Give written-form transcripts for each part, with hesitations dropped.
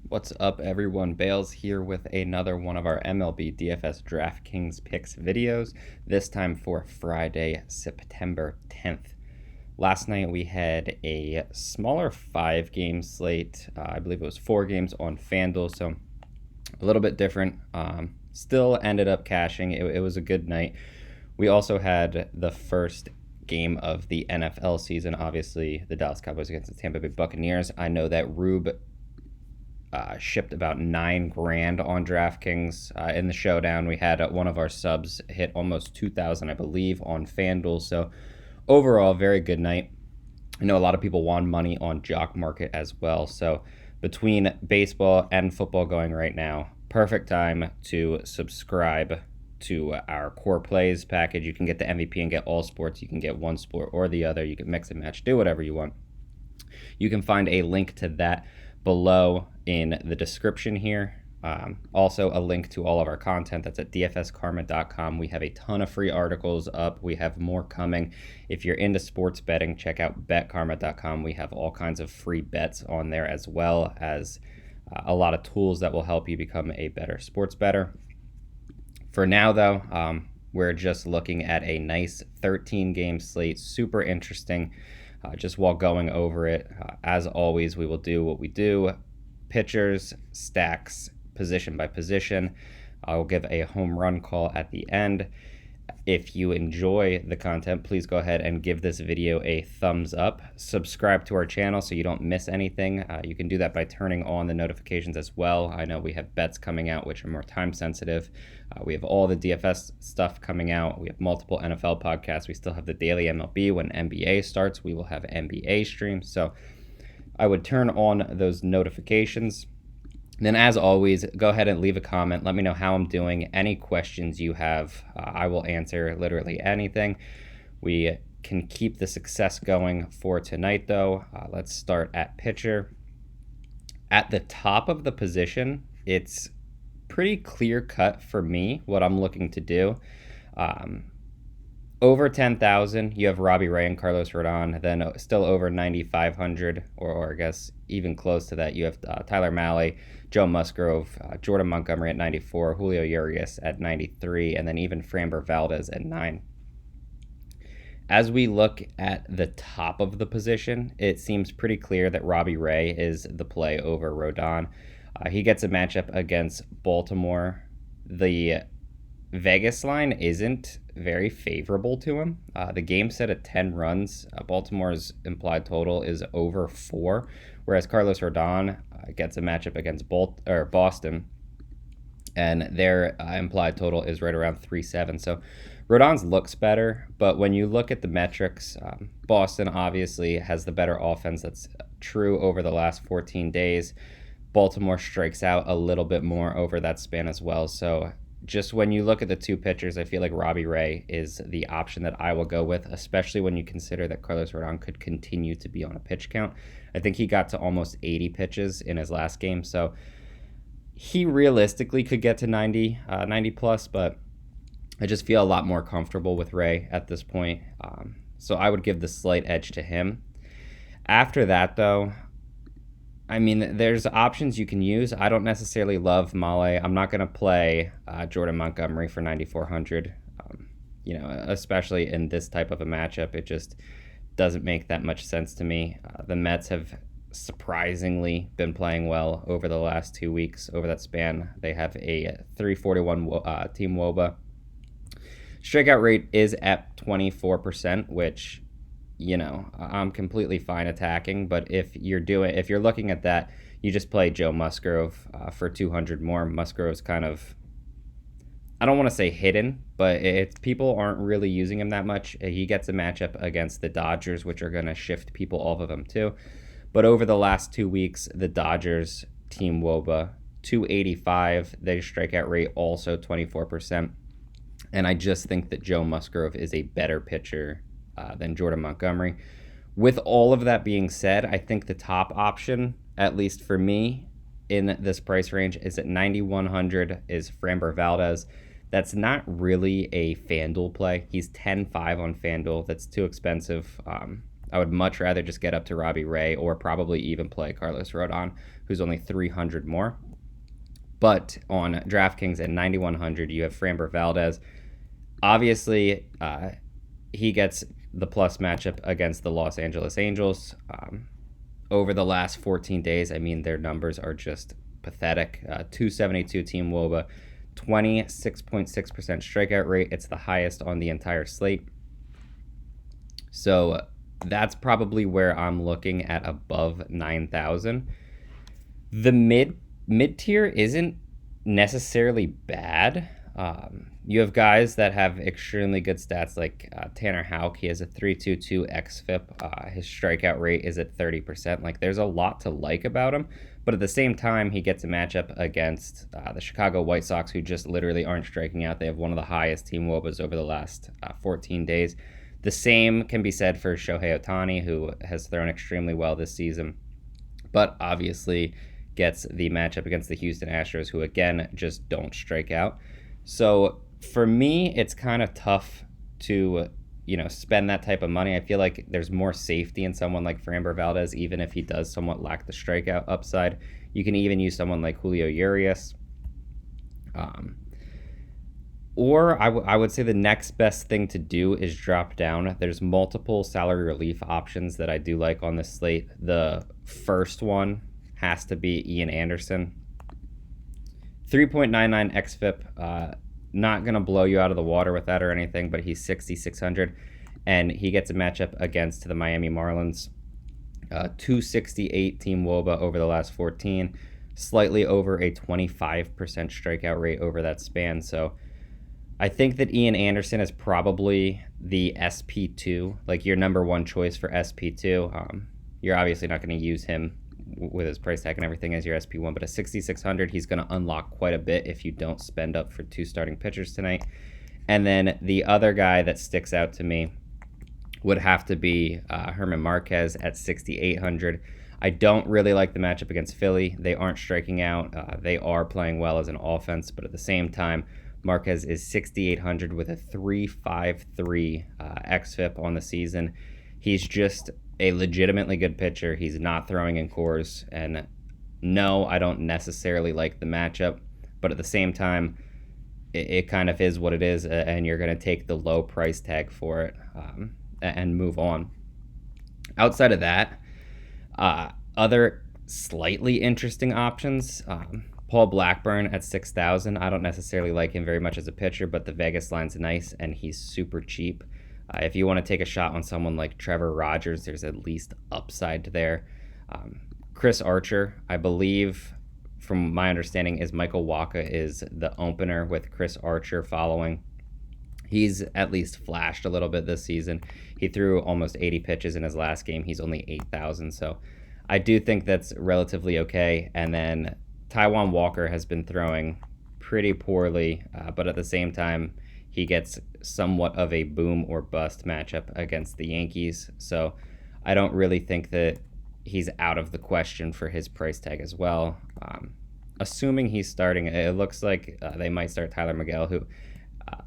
What's up, everyone? Bales here with another one of our MLB DFS DraftKings Picks videos, this time for Friday, September 10th. Last night we had a smaller 5-game slate. I believe it was 4 games on FanDuel, so a little bit different. Still ended up cashing. It was a good night. We also had the first game of the NFL season, obviously the Dallas Cowboys against the Tampa Bay Buccaneers. I know that Rube shipped about $9,000 on DraftKings in the showdown. We had one of our subs hit almost 2,000, I believe, on FanDuel. So overall, very good night. I know a lot of people won money on Jock Market as well. So between baseball and football going right now, perfect time to subscribe to our core plays package. You can get the MVP and get all sports. You can get one sport or the other. You can mix and match, do whatever you want. You can find a link to that below in the description here. Also, a link to all of our content that's at dfskarma.com. We have a ton of free articles up. We have more coming. If you're into sports betting, check out betkarma.com. We have all kinds of free bets on there, as well as a lot of tools that will help you become a better sports bettor. For now, though, we're just looking at a nice 13-game slate. Super interesting. Just while going over it, as always, we will do what we do: pitchers, stacks, position by position. I'll give a home run call at the end. If you enjoy the content, please go ahead and give this video a thumbs up. Subscribe to our channel so you don't miss anything. You can do that by turning on the notifications as well. I know we have bets coming out which are more time sensitive. We have all the DFS stuff coming out. We have multiple NFL podcasts. We still have the daily MLB. When NBA starts, we will have NBA streams. So I would turn on those notifications. Then, as always, go ahead and leave a comment. Let me know how I'm doing. Any questions you have, I will answer literally anything. We can keep the success going for tonight, though. Let's start at pitcher. At the top of the position, it's pretty clear cut for me what I'm looking to do. Over 10,000, you have Robbie Ray and Carlos Rodon. Then still over 9,500, or I guess even close to that, you have Tyler Mahle, Joe Musgrove, Jordan Montgomery at 94, Julio Urias at 93, and then even Framber Valdez at 9. As we look at the top of the position, it seems pretty clear that Robbie Ray is the play over Rodon. He gets a matchup against Baltimore. The Vegas line isn't very favorable to him. The game set at 10 runs. Baltimore's implied total is over 4, whereas Carlos Rodon gets a matchup against Boston, and their implied total is right around 3.7. So Rodon's looks better, but when you look at the metrics, Boston obviously has the better offense. That's true over the last 14 days. Baltimore strikes out a little bit more over that span as well. So just when you look at the two pitchers, I feel like Robbie Ray is the option that I will go with, especially when you consider that Carlos Rodon could continue to be on a pitch count. I think he got to almost 80 pitches in his last game, so he realistically could get to 90 plus, but I just feel a lot more comfortable with Ray at this point. So I would give the slight edge to him. After that, though, I mean, there's options you can use. I don't necessarily love Mahle. I'm not going to play Jordan Montgomery for 9,400, especially in this type of a matchup. It just doesn't make that much sense to me. The Mets have surprisingly been playing well over the last 2 weeks. Over that span, they have a 341 team WOBA. Strikeout rate is at 24%, which, I'm completely fine attacking, but if you're looking at that, you just play Joe Musgrove for 200 more. Musgrove's kind of, I don't want to say hidden, but people aren't really using him that much. He gets a matchup against the Dodgers, which are going to shift people off of him too. But over the last 2 weeks, the Dodgers team WOBA 285, their strikeout rate also 24%. And I just think that Joe Musgrove is a better pitcher than Jordan Montgomery. With all of that being said, I think the top option, at least for me, in this price range is at 9,100 is Framber Valdez. That's not really a FanDuel play. He's 10-5 on FanDuel. That's too expensive. I I would much rather just get up to Robbie Ray or probably even play Carlos Rodon, who's only 300 more. But on DraftKings at 9,100, you have Framber Valdez. Obviously, he gets the plus matchup against the Los Angeles Angels. Over the last 14 days, I mean, their numbers are just pathetic. 272 team WOBA, 26.6% strikeout rate. It's the highest on the entire slate. So that's probably where I'm looking at above 9,000. The mid tier isn't necessarily bad. You have guys that have extremely good stats like Tanner Houck. He has a 3.22 xFIP. His strikeout rate is at 30%. Like, there's a lot to like about him. But at the same time, he gets a matchup against the Chicago White Sox, who just literally aren't striking out. They have one of the highest team WOBAs over the last 14 days. The same can be said for Shohei Ohtani, who has thrown extremely well this season, but obviously gets the matchup against the Houston Astros, who again just don't strike out. So for me, it's kind of tough to spend that type of money. I feel like there's more safety in someone like Framber Valdez, even if he does somewhat lack the strikeout upside. You can even use someone like Julio Urias. Or I would say the next best thing to do is drop down. There's multiple salary relief options that I do like on this slate. The first one has to be Ian Anderson. 3.99 xFIP. Not going to blow you out of the water with that or anything, but he's 6,600. And he gets a matchup against the Miami Marlins. 268 team WOBA over the last 14. Slightly over a 25% strikeout rate over that span. So I think that Ian Anderson is probably the SP2, like your number one choice for SP2. You're obviously not going to use him with his price tag and everything as your SP1, but at 6,600, he's going to unlock quite a bit if you don't spend up for two starting pitchers tonight. And then the other guy that sticks out to me would have to be Herman Marquez at 6,800. I don't really like the matchup against Philly. They aren't striking out. They are playing well as an offense, but at the same time, Marquez is 6,800 with a 3.53 xFIP on the season. He's just a legitimately good pitcher. He's not throwing in cores. And no, I don't necessarily like the matchup. But at the same time, it kind of is what it is. And you're going to take the low price tag for it and move on. Outside of that, other slightly interesting options. Paul Blackburn at 6,000. I don't necessarily like him very much as a pitcher, but the Vegas line's nice and he's super cheap. If you want to take a shot on someone like Trevor Rogers, there's at least upside there. Chris Archer, I believe, from my understanding, is Michael Wacha is the opener with Chris Archer following. He's at least flashed a little bit this season. He threw almost 80 pitches in his last game. He's only 8,000, so I do think that's relatively okay. And then Taijuan Walker has been throwing pretty poorly, but at the same time, he gets somewhat of a boom or bust matchup against the Yankees. So I don't really think that he's out of the question for his price tag as well. Assuming he's starting, it looks like they might start Tyler Miguel, who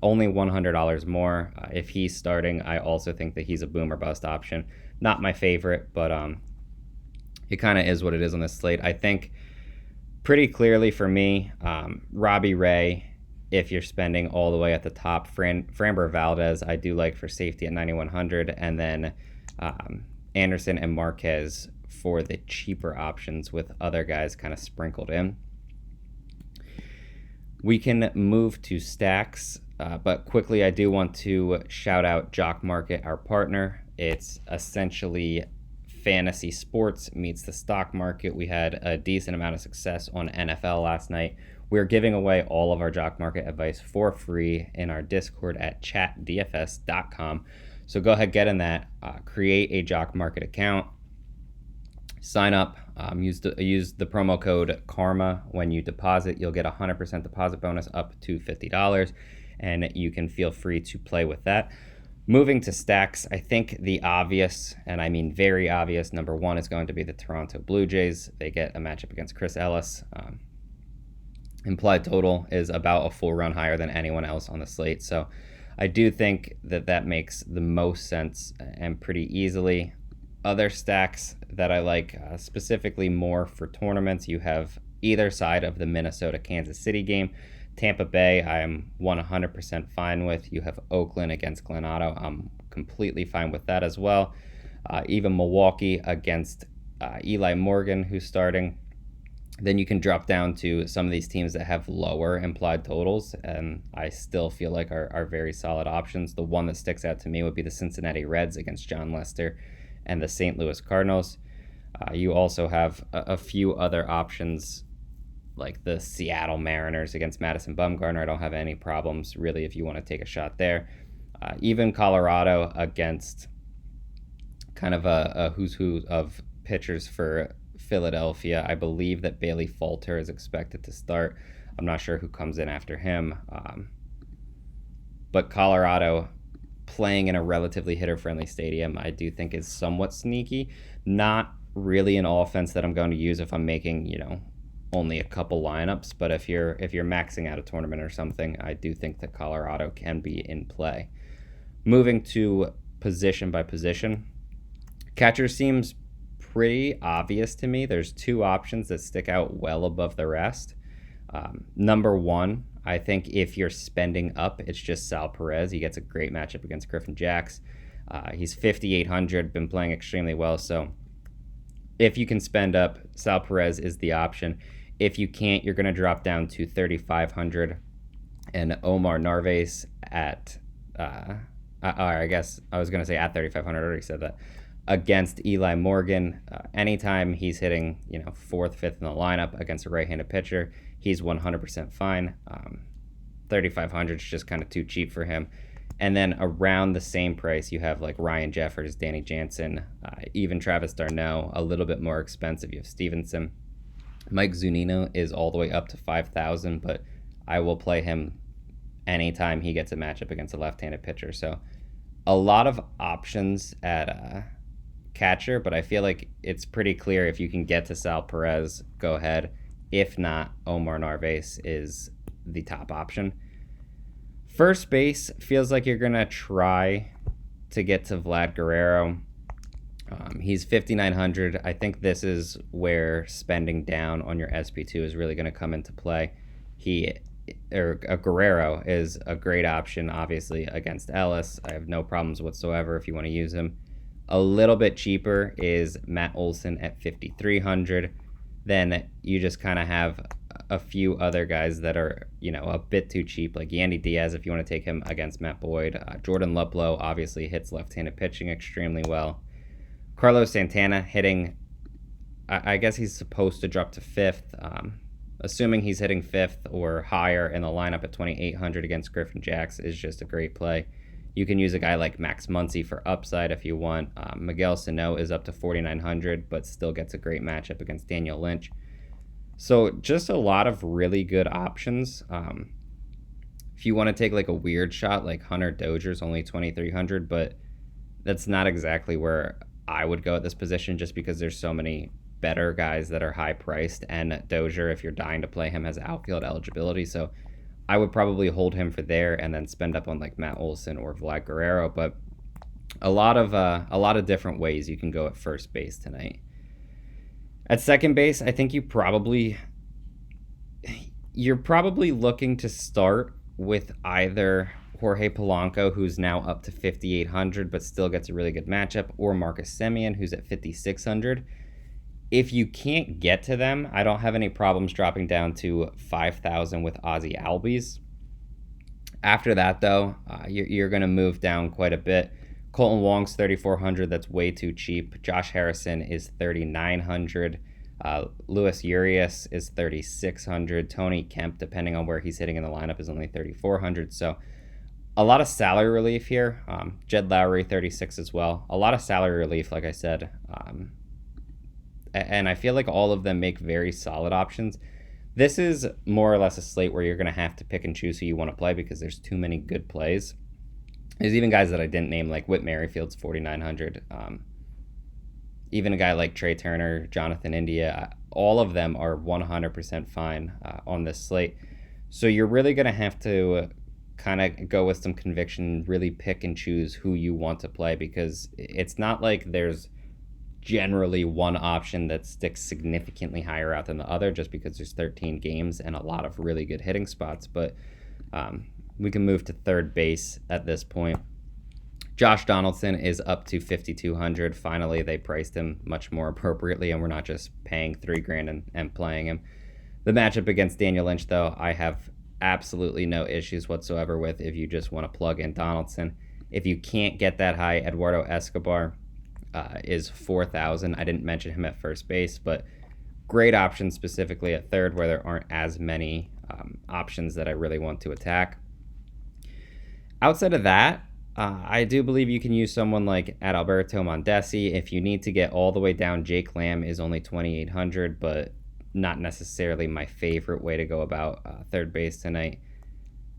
only $100 more. If he's starting, I also think that he's a boom or bust option. Not my favorite, but it kind of is what it is on this slate. I think pretty clearly for me, Robbie Ray, if you're spending all the way at the top. Framber Valdez, I do like for safety at 9,100. And then Anderson and Marquez for the cheaper options with other guys kind of sprinkled in. We can move to stacks, but quickly I do want to shout out Jock Market, our partner. It's essentially fantasy sports meets the stock market. We had a decent amount of success on NFL last night. We're giving away all of our Jock Market advice for free in our Discord at chatdfs.com. So go ahead, get in that, create a Jock Market account, sign up, use the promo code KARMA when you deposit. You'll get a 100% deposit bonus up to $50, and you can feel free to play with that. Moving to stacks, I think the obvious, and I mean very obvious, number one is going to be the Toronto Blue Jays. They get a matchup against Chris Ellis. Implied total is about a full run higher than anyone else on the slate. So I do think that makes the most sense and pretty easily. Other stacks that I like specifically more for tournaments, you have either side of the Minnesota-Kansas City game. Tampa Bay, I am 100% fine with. You have Oakland against Glenado. I'm completely fine with that as well. Even Milwaukee against Eli Morgan, who's starting. Then you can drop down to some of these teams that have lower implied totals, and I still feel like are very solid options. The one that sticks out to me would be the Cincinnati Reds against John Lester and the St. Louis Cardinals. You also have a few other options like the Seattle Mariners against Madison Bumgarner. I don't have any problems really if you want to take a shot there. Even Colorado against kind of a who's who of pitchers for Philadelphia. I believe that Bailey Falter is expected to start. I'm not sure who comes in after him. But Colorado playing in a relatively hitter-friendly stadium, I do think is somewhat sneaky. Not really an offense that I'm going to use if I'm making, only a couple lineups. But if you're maxing out a tournament or something, I do think that Colorado can be in play. Moving to position by position, catcher seems pretty obvious to me. There's two options that stick out well above the rest. Number one, I think if you're spending up, it's just Sal Perez. He gets a great matchup against Griffin Jacks. He's 5,800, been playing extremely well. So if you can spend up, Sal Perez is the option. If you can't, you're going to drop down to 3,500 and Omar Narvaez at, I guess I was going to say at 3,500. I already said that. Against Eli Morgan, anytime he's hitting, fourth, fifth in the lineup against a right-handed pitcher, he's 100% fine. 3,500 is just kind of too cheap for him. And then around the same price, you have like Ryan Jeffers, Danny Jansen, even Travis d'Arnaud, a little bit more expensive. You have Stevenson. Mike Zunino is all the way up to 5,000, but I will play him anytime he gets a matchup against a left-handed pitcher. So a lot of options at catcher, but I feel like it's pretty clear if you can get to Sal Perez, go ahead. If not, Omar Narvaez is the top option. First base feels like you're going to try to get to Vlad Guerrero. He's 5,900. I think this is where spending down on your SP2 is really going to come into play. Guerrero is a great option, obviously, against Ellis. I have no problems whatsoever if you want to use him. A little bit cheaper is Matt Olson at 5,300. Then you just kind of have a few other guys that are, a bit too cheap, like Yandy Diaz if you want to take him against Matt Boyd. Jordan Luplow obviously hits left-handed pitching extremely well. Carlos Santana hitting, I guess he's supposed to drop to fifth. Assuming he's hitting fifth or higher in the lineup at 2,800 against Griffin Jacks is just a great play. You can use a guy like Max Muncy for upside if you want. Miguel Sano is up to 4,900, but still gets a great matchup against Daniel Lynch. So just a lot of really good options. If you want to take like a weird shot, like Hunter Dozier's only 2,300, but that's not exactly where I would go at this position just because there's so many better guys that are high priced, and Dozier, if you're dying to play him, has outfield eligibility. So I would probably hold him for there and then spend up on like Matt Olson or Vlad Guerrero. But a lot of different ways you can go at first base tonight. At second base, I think you're probably looking to start with either Jorge Polanco, who's now up to 5,800 but still gets a really good matchup, or Marcus Semien, who's at 5,600. If you can't get to them, I don't have any problems dropping down to 5,000 with Ozzie Albies. After that, though, you're going to move down quite a bit. Colton Wong's 3,400. That's way too cheap. Josh Harrison is 3,900. Luis Urias is 3,600. Tony Kemp, depending on where he's hitting in the lineup, is only 3,400. So a lot of salary relief here. Jed Lowry, 36 as well. A lot of salary relief, like I said. And I feel like all of them make very solid options. This is more or less a slate where you're going to have to pick and choose who you want to play because there's too many good plays. There's even guys that I didn't name, like Whit Merrifield's 4,900. Even a guy like Trey Turner, Jonathan India, all of them are 100% fine on this slate. So you're really going to have to kind of go with some conviction, really pick and choose who you want to play, because it's not like there's generally one option that sticks significantly higher out than the other just because there's 13 games and a lot of really good hitting spots. But we can move to third base at this point. Josh Donaldson is up to 5,200. Finally, they priced him much more appropriately, and we're not just paying $3,000 and playing him. The matchup against Daniel Lynch, though, I have absolutely no issues whatsoever with if you just want to plug in Donaldson. If you can't get that high, Eduardo Escobar is 4,000. I didn't mention him at first base, but great option specifically at third where there aren't as many options that I really want to attack. Outside of that, I do believe you can use someone like Adalberto Mondesi. If you need to get all the way down, Jake Lamb is only 2,800, but not necessarily my favorite way to go about third base tonight.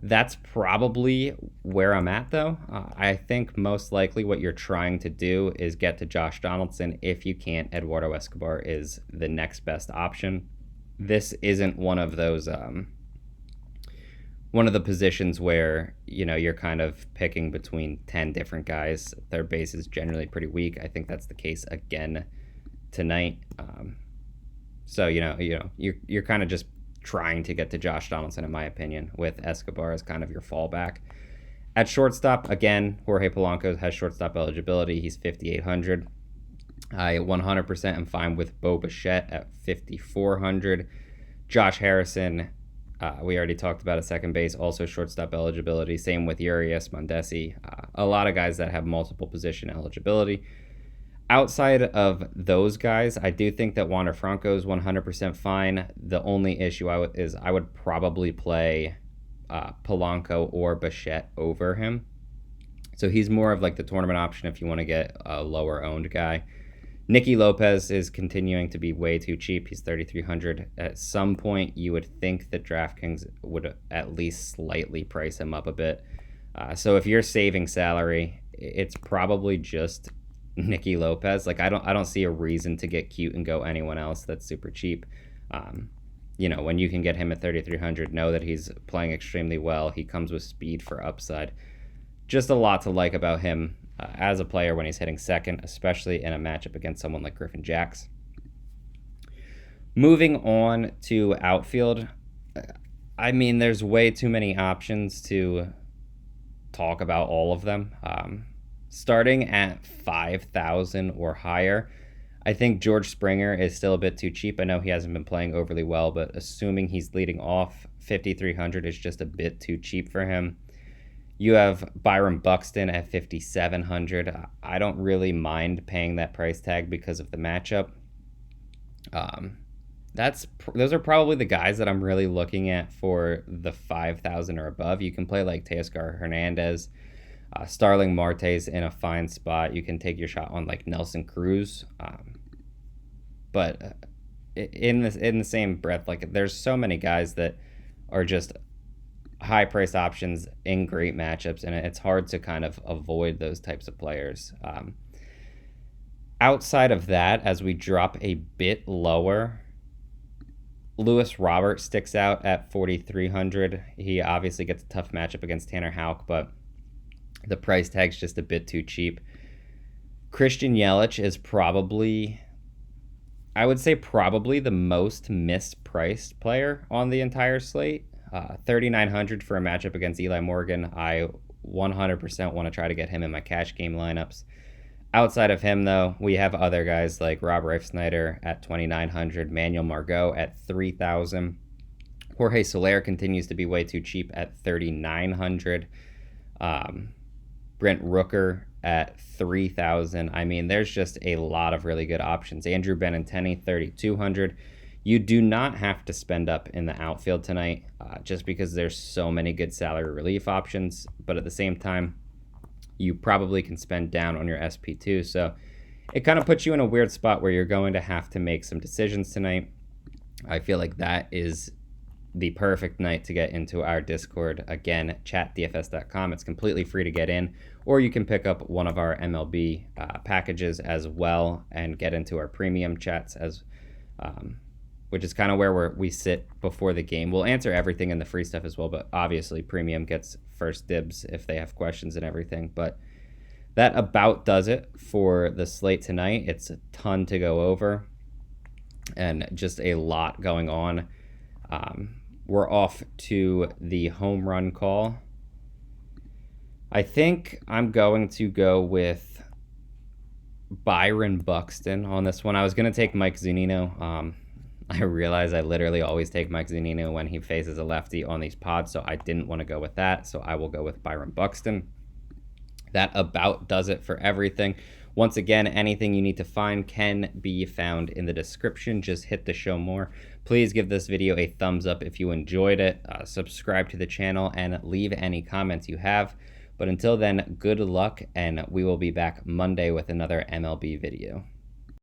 That's probably where I'm at, though. I think most likely what you're trying to do is get to Josh Donaldson. If you can't, Eduardo Escobar is the next best option. This isn't one of those... one of the positions where, you're kind of picking between 10 different guys. Third base is generally pretty weak. I think that's the case again tonight. So, you're kind of just trying to get to Josh Donaldson, in my opinion, with Escobar as kind of your fallback. At shortstop, again, Jorge Polanco has shortstop eligibility. He's 5,800. I 100% am fine with Bo Bichette at 5,400. Josh Harrison, we already talked about at second base, also shortstop eligibility. Same with Urias, Mondesi. A lot of guys that have multiple position eligibility. Outside of those guys, I do think that Wander Franco is 100% fine. The only issue I would probably play Polanco or Bichette over him. So he's more of like the tournament option if you want to get a lower owned guy. Nikki Lopez is continuing to be way too cheap. He's 3,300. At some point, you would think that DraftKings would at least slightly price him up a bit. So if you're saving salary, it's probably just Nikki Lopez. Like I don't see a reason to get cute and go anyone else that's super cheap. When you can get him at 3,300, know that he's playing extremely well. He comes with speed for upside. Just a lot to like about him as a player when he's hitting second, especially in a matchup against someone like Griffin Jax. Moving on to outfield, I mean, there's way too many options to talk about all of them. Starting at 5,000 or higher, I think George Springer is still a bit too cheap. I know he hasn't been playing overly well, but assuming he's leading off, 5,300 is just a bit too cheap for him. You have Byron Buxton at 5,700. I don't really mind paying that price tag because of the matchup. Those are probably the guys that I'm really looking at for the 5,000 or above. You can play like Teoscar Hernandez, Starling Marte's in a fine spot. You can take your shot on like Nelson Cruz, but in the same breath, like there's so many guys that are just high price options in great matchups, and it's hard to kind of avoid those types of players. Outside of that, as we drop a bit lower, Lewis Robert sticks out at 4,300. He obviously gets a tough matchup against Tanner Houck, but the price tag's just a bit too cheap. Christian Yelich is probably the most mispriced player on the entire slate. 3,900 for a matchup against Eli Morgan. I 100% want to try to get him in my cash game lineups. Outside of him, though, we have other guys like Rob Refsnyder at 2,900, Manuel Margot at 3,000. Jorge Soler continues to be way too cheap at 3,900. Brent Rooker at 3,000. I mean, there's just a lot of really good options. Andrew Benintendi, 3,200. You do not have to spend up in the outfield tonight just because there's so many good salary relief options. But at the same time, you probably can spend down on your SP2. So it kind of puts you in a weird spot where you're going to have to make some decisions tonight. I feel like that is the perfect night to get into our Discord. Again, chatdfs.com. It's completely free to get in, or you can pick up one of our MLB packages as well and get into our premium chats which is kind of where we sit before the game. We'll answer everything in the free stuff as well, but obviously premium gets first dibs if they have questions and everything. But That about does it for the slate tonight. It's a ton to go over and just a lot going on. We're off to the home run call. I think I'm going to go with Byron Buxton on this one. I was going to take Mike Zunino. I realize I literally always take Mike Zunino when he faces a lefty on these pods, so I didn't want to go with that, so I will go with Byron Buxton. That about does it for everything. Once again, anything you need to find can be found in the description. Just hit the show more. Please give this video a thumbs up if you enjoyed it. Subscribe to the channel and leave any comments you have. But until then, good luck, and we will be back Monday with another MLB video.